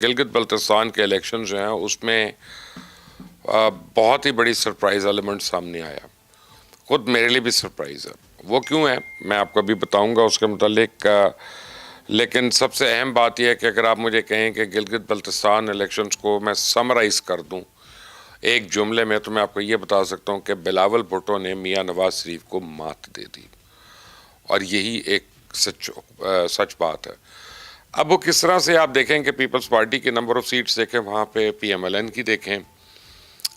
گلگت بلتستان کے الیکشن جو ہیں اس میں بہت ہی بڑی سرپرائز ایلیمنٹ سامنے آیا. خود میرے لیے بھی سرپرائز ہے. وہ کیوں ہے میں آپ کو بھی بتاؤں گا اس کے متعلق. لیکن سب سے اہم بات یہ ہے کہ اگر آپ مجھے کہیں کہ گلگت بلتستان الیکشنز کو میں سمرائز کر دوں ایک جملے میں، تو میں آپ کو یہ بتا سکتا ہوں کہ بلاول بھٹو نے میاں نواز شریف کو مات دے دی، اور یہی ایک سچ بات ہے. اب وہ کس طرح سے آپ دیکھیں کہ پیپلز پارٹی کے نمبر آف سیٹس دیکھیں، وہاں پہ پی ایم ایل این کی دیکھیں،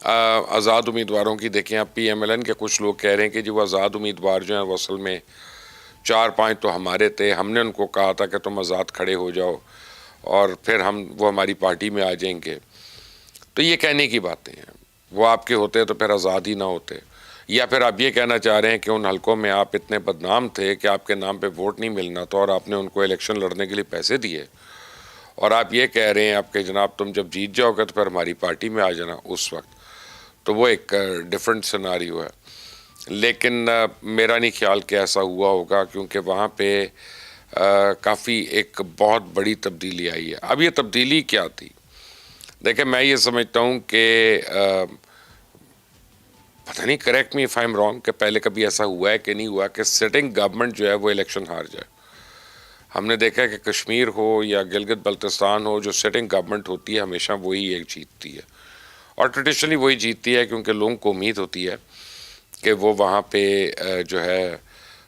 آزاد امیدواروں کی دیکھیں. اب پی ایم ایل این کے کچھ لوگ کہہ رہے ہیں کہ جو آزاد امیدوار جو ہیں وہ اصل میں 4-5 تو ہمارے تھے، ہم نے ان کو کہا تھا کہ تم آزاد کھڑے ہو جاؤ اور پھر وہ ہماری پارٹی میں آ جائیں گے. تو یہ کہنے کی باتیں ہیں. وہ آپ کے ہوتے تو پھر آزاد ہی نہ ہوتے. یا پھر آپ یہ کہنا چاہ رہے ہیں کہ ان حلقوں میں آپ اتنے بدنام تھے کہ آپ کے نام پہ ووٹ نہیں ملنا تھا، اور آپ نے ان کو الیکشن لڑنے کے لیے پیسے دیے، اور آپ یہ کہہ رہے ہیں آپ کہ جناب تم جب جیت جاؤ گے تو پھر ہماری پارٹی میں آ جانا اس وقت. تو وہ ایک ڈیفرنٹ سیناریو ہے. لیکن میرا نہیں خیال کہ ایسا ہوا ہوگا، کیونکہ وہاں پہ کافی ایک بہت بڑی تبدیلی آئی ہے. اب یہ تبدیلی کیا تھی؟ دیکھیں، میں یہ سمجھتا ہوں کہ پتہ نہیں، correct me if I am wrong, کہ پہلے کبھی ایسا ہوا ہے کہ نہیں ہوا کہ سٹنگ گورنمنٹ جو ہے وہ الیکشن ہار جائے. ہم نے دیکھا ہے کہ کشمیر ہو یا گلگت بلتستان ہو، جو سٹنگ گورنمنٹ ہوتی ہے ہمیشہ وہی ایک جیتتی ہے، اور ٹریڈیشنلی وہی جیتتی ہے کیونکہ لوگوں کو امید ہوتی ہے کہ وہ وہاں پہ جو ہے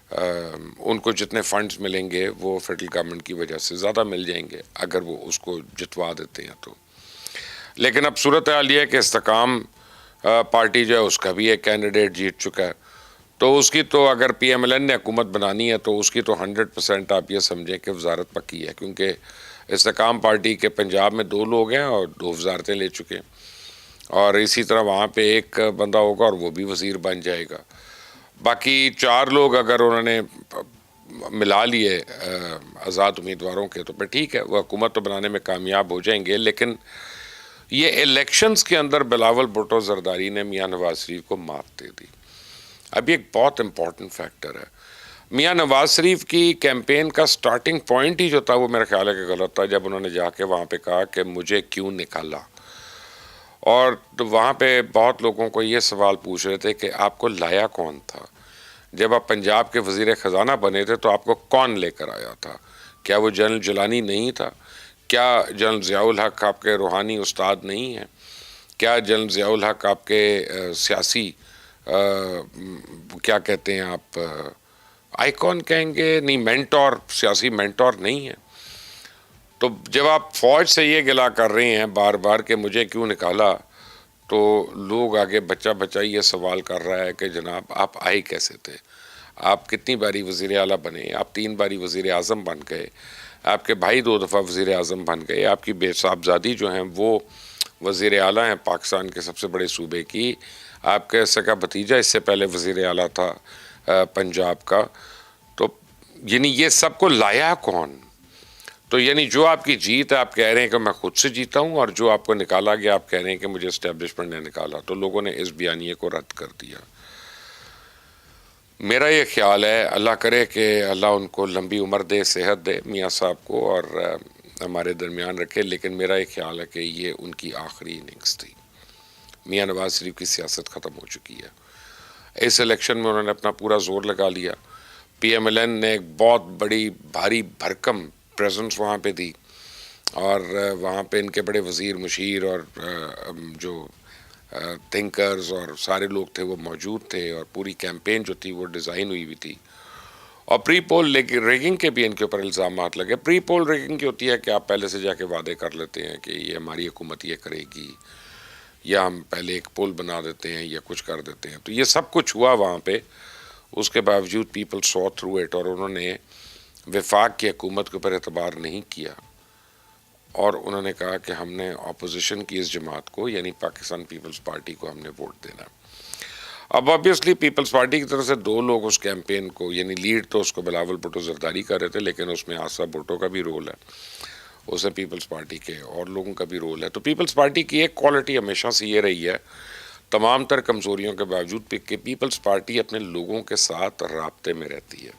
ان کو جتنے فنڈز ملیں گے وہ فیڈرل گورنمنٹ کی وجہ سے زیادہ مل جائیں گے اگر وہ اس کو جتوا دیتے ہیں تو. لیکن اب صورتحال یہ ہے کہ استحکام پارٹی جو ہے اس کا بھی ایک کینڈیڈیٹ جیت چکا ہے، تو اس کی تو اگر پی ایم ایل این نے حکومت بنانی ہے تو اس کی تو 100% آپ یہ سمجھیں کہ وزارت پکی ہے، کیونکہ استحکام پارٹی کے پنجاب میں 2 لوگ ہیں اور 2 وزارتیں لے چکے ہیں، اور اسی طرح وہاں پہ ایک بندہ ہوگا اور وہ بھی وزیر بن جائے گا. باقی 4 لوگ اگر انہوں نے ملا لیے آزاد امیدواروں کے تو پھر ٹھیک ہے، وہ حکومت تو بنانے میں کامیاب ہو جائیں گے. لیکن یہ الیکشنز کے اندر بلاول بھٹو زرداری نے میاں نواز شریف کو مات دے دی. اب یہ ایک بہت امپورٹنٹ فیکٹر ہے. میاں نواز شریف کی کیمپین کا سٹارٹنگ پوائنٹ ہی جو تھا وہ میرا خیال ہے کہ غلط تھا، جب انہوں نے جا کے وہاں پہ کہا کہ مجھے کیوں نکالا. اور تو وہاں پہ بہت لوگوں کو یہ سوال پوچھ رہے تھے کہ آپ کو لایا کون تھا؟ جب آپ پنجاب کے وزیر خزانہ بنے تھے تو آپ کو کون لے کر آیا تھا؟ کیا وہ جنرل جیلانی نہیں تھا؟ کیا جنرل ضیاء الحق آپ کے روحانی استاد نہیں ہیں؟ کیا جنرل ضیاء الحق آپ کے سیاسی کیا کہتے ہیں آپ، آئیکن کہیں گے نہیں، مینٹور، سیاسی مینٹور نہیں ہے؟ تو جب آپ فوج سے یہ گلا کر رہے ہیں بار بار کہ مجھے کیوں نکالا، تو لوگ آگے بچہ یہ سوال کر رہا ہے کہ جناب آپ آئے کیسے تھے؟ آپ کتنی باری وزیر اعلیٰ بنے؟ آپ 3 باری وزیر اعظم بن گئے، آپ کے بھائی 2 دفعہ وزیر اعظم بن گئے، آپ کی بے صاحبزادی جو ہیں وہ وزیر اعلیٰ ہیں پاکستان کے سب سے بڑے صوبے کی، آپ کے سگا بھتیجا اس سے پہلے وزیر اعلیٰ تھا پنجاب کا. تو یعنی یہ سب کو لایا کون؟ تو یعنی جو آپ کی جیت ہے آپ کہہ رہے ہیں کہ میں خود سے جیتا ہوں، اور جو آپ کو نکالا گیا آپ کہہ رہے ہیں کہ مجھے اسٹیبلشمنٹ نے نکالا. تو لوگوں نے اس بیانیے کو رد کر دیا. میرا یہ خیال ہے، اللہ کرے کہ اللہ ان کو لمبی عمر دے، صحت دے میاں صاحب کو، اور ہمارے درمیان رکھے. لیکن میرا یہ خیال ہے کہ یہ ان کی آخری اننگز تھی. میاں نواز شریف کی سیاست ختم ہو چکی ہے. اس الیکشن میں انہوں نے اپنا پورا زور لگا لیا. پی ایم ایل این نے ایک بہت بڑی بھاری بھرکم پریزنس وہاں پہ دی، اور وہاں پہ ان کے بڑے وزیر مشیر اور جو تھنکرز اور سارے لوگ تھے وہ موجود تھے، اور پوری کیمپین جو تھی وہ ڈیزائن ہوئی تھی. اور پری پول ریگنگ کے بھی ان کے اوپر الزامات لگے. پری پول ریگنگ کی ہوتی ہے کہ آپ پہلے سے جا کے وعدے کر لیتے ہیں کہ یہ ہماری حکومت یہ کرے گی، یا ہم پہلے ایک پول بنا دیتے ہیں یا کچھ کر دیتے ہیں. تو یہ سب کچھ ہوا وہاں پہ. اس کے باوجود پیپل سو تھرو اٹ، اور انہوں نے وفاق کی حکومت کے اوپر اعتبار نہیں کیا، اور انہوں نے کہا کہ ہم نے اپوزیشن کی اس جماعت کو یعنی پاکستان پیپلز پارٹی کو ہم نے ووٹ دینا. اب آبویسلی پیپلز پارٹی کی طرف سے 2 لوگ اس کیمپین کو، یعنی لیڈ تو اس کو بلاول بھٹو زرداری کر رہے تھے، لیکن اس میں آصف بھٹو کا بھی رول ہے، اس میں پیپلز پارٹی کے اور لوگوں کا بھی رول ہے. تو پیپلز پارٹی کی ایک کوالٹی ہمیشہ سے یہ رہی ہے، تمام تر کمزوریوں کے باوجود، کہ پیپلز پارٹی اپنے لوگوں کے ساتھ رابطے میں رہتی ہے.